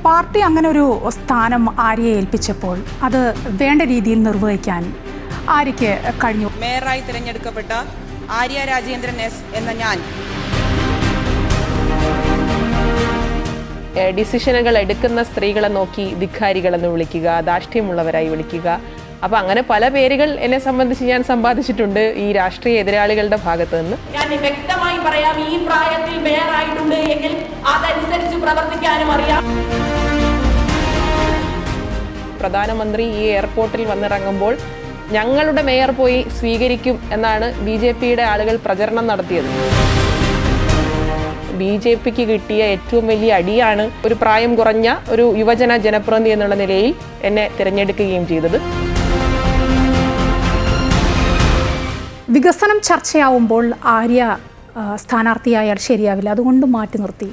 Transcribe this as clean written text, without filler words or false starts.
Party അങ്ങനെ ഒരു സ്ഥാനം ആര്യയെ ഏൽപ്പിച്ചപ്പോൾ അത് വേണ്ട രീതിയിൽ നിർവഹിക്കാൻ ആര്യയ്ക്ക് കഴിഞ്ഞു. മേയറായി തിരഞ്ഞെടുക്കപ്പെട്ട ആര്യ രാജേന്ദ്രൻ എസ് എന്ന ഞാൻ ഡിസിഷനുകൾ എടുക്കുന്ന സ്ത്രീകളെ നോക്കി ധിക്കാരികളെന്ന് വിളിക്കുക, ധാർഷ്ട്യമുള്ളവരായി വിളിക്കുക. അപ്പോൾ അങ്ങനെ പല പേരുകൾ എന്നെ സംബന്ധിച്ച് ഞാൻ സമ്പാദിച്ചിട്ടുണ്ട് ഈ രാഷ്ട്രീയ എതിരാളികളുടെ ഭാഗത്ത് നിന്ന്. ഞാൻ വ്യക്തമായി പറയാം, ഈ പ്രായത്തിൽ മേയറായിട്ടുണ്ട് എങ്കിൽ അതനുസരിച്ച് പ്രവർത്തിക്കാനും അറിയാം. പ്രധാനമന്ത്രി ഈ എയർപോർട്ടിൽ വന്നിറങ്ങുമ്പോൾ ഞങ്ങളുടെ മേയർ പോയി സ്വീകരിക്കും എന്നാണ് BJPയുടെ ആളുകൾ പ്രചരണം നടത്തിയത്. BJPക്ക് കിട്ടിയ ഏറ്റവും വലിയ അടിയാണ് ഒരു പ്രായം കുറഞ്ഞ ഒരു യുവജന ജനപ്രതിനിധി എന്നുള്ള നിലയിൽ എന്നെ തിരഞ്ഞെടുക്കുകയും ചെയ്തത്. വികസനം ചർച്ചയാവുമ്പോൾ ആര്യ സ്ഥാനാർത്ഥിയായാൽ ശരിയാവില്ല, അതുകൊണ്ട് മാറ്റി നിർത്തി.